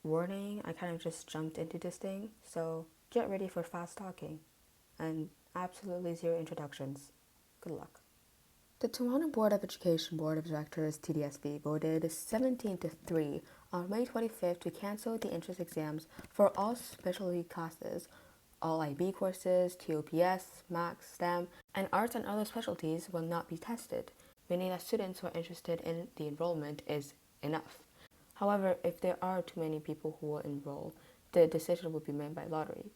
warning, I kind of just jumped into this thing, so get ready for fast talking and absolutely zero introductions. Good luck. The Toronto Board of Education Board of Directors (TDSB) voted 17 to 3 on May 25th to cancel the entrance exams for all specialty classes. All IB courses, TOPS, Max, STEM, and arts and other specialties will not be tested, meaning that students who are interested in the enrollment is enough. However, if there are too many people who will enroll, the decision will be made by lottery.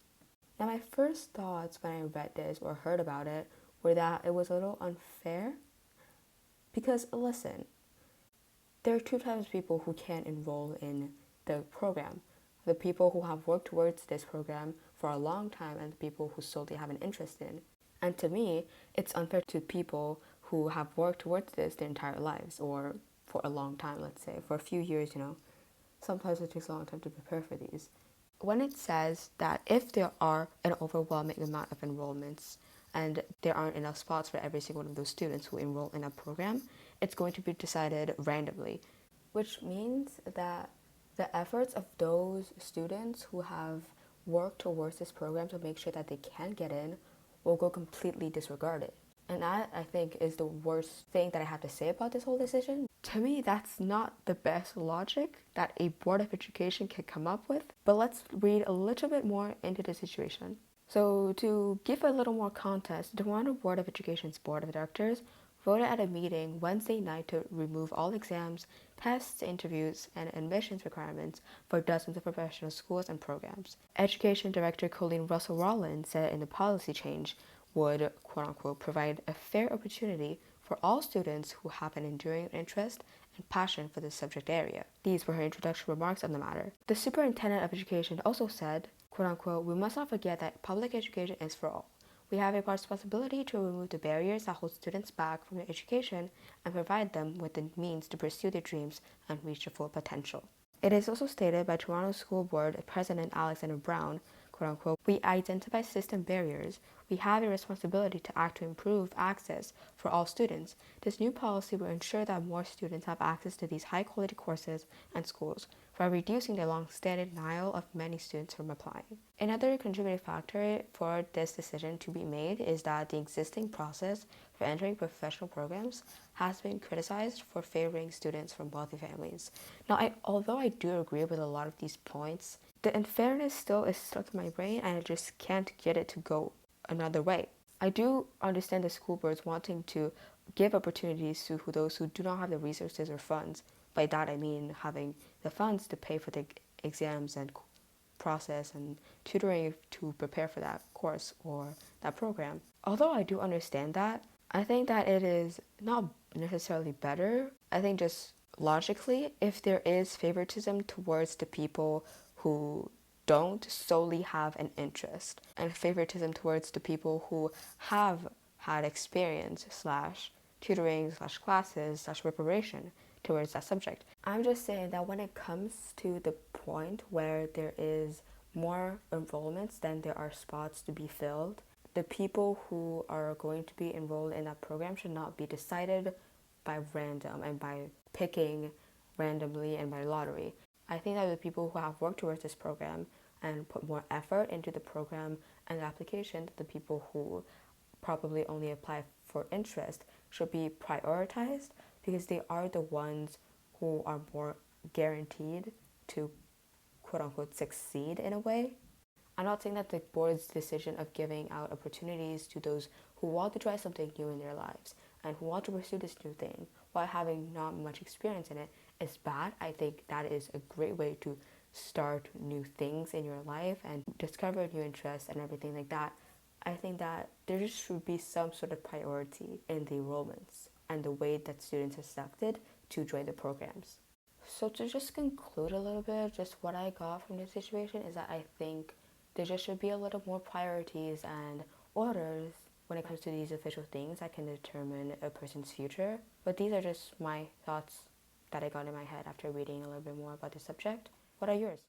Now, my first thoughts when I read this or heard about it were that it was a little unfair. Because listen, there are two types of people who can't enroll in the program. The people who have worked towards this program for a long time and the people who solely have an interest in. And to me, it's unfair to people who have worked towards this their entire lives or for a long time, let's say, for a few years, Sometimes it takes a long time to prepare for these. When it says that if there are an overwhelming amount of enrollments and there aren't enough spots for every single one of those students who enroll in a program, it's going to be decided randomly, which means that the efforts of those students who have worked towards this program to make sure that they can get in will go completely disregarded. And that, I think, is the worst thing that I have to say about this whole decision. To me, that's not the best logic that a Board of Education can come up with. But let's read a little bit more into the situation. So to give a little more context, the Toronto Board of Education's Board of Directors voted at a meeting Wednesday night to remove all exams, tests, interviews, and admissions requirements for dozens of professional schools and programs. Education Director Colleen Russell-Rollins said in the policy change would, quote-unquote, provide a fair opportunity for all students who have an enduring interest and passion for the subject area. These were her introductory remarks on the matter. The Superintendent of Education also said, quote-unquote, we must not forget that public education is for all. We have a responsibility to remove the barriers that hold students back from their education and provide them with the means to pursue their dreams and reach their full potential. It is also stated by Toronto School Board President Alexander Brown, quote-unquote, we identify system barriers. We have a responsibility to act to improve access for all students. This new policy will ensure that more students have access to these high-quality courses and schools, while reducing the long-standing denial of many students from applying. Another contributing factor for this decision to be made is that the existing process for entering professional programs has been criticized for favoring students from wealthy families. Now, although I do agree with a lot of these points, the unfairness still is stuck in my brain and I just can't get it to go another way. I do understand the school boards wanting to give opportunities to those who do not have the resources or funds. By that I mean having the funds to pay for the exams and process and tutoring to prepare for that course or that program. Although I do understand that, I think that it is not necessarily better. I think just logically, if there is favoritism towards the people who don't solely have an interest and favoritism towards the people who have had experience slash tutoring slash classes slash preparation towards that subject. I'm just saying that when it comes to the point where there is more enrollments than there are spots to be filled, the people who are going to be enrolled in that program should not be decided by random and by picking randomly and by lottery. I think that the people who have worked towards this program and put more effort into the program and the application, the people who probably only apply for interest, should be prioritized because they are the ones who are more guaranteed to quote-unquote succeed in a way. I'm not saying that the board's decision of giving out opportunities to those who want to try something new in their lives and who want to pursue this new thing while having not much experience in it is bad. I think that is a great way to start new things in your life and discover new interests and everything like that. I think that there just should be some sort of priority in the enrollments and the way that students are selected to join the programs. So to just conclude a little bit, just what I got from this situation is that I think there just should be a little more priorities and orders when it comes to these official things that can determine a person's future. But these are just my thoughts that I got in my head after reading a little bit more about the subject. What are yours?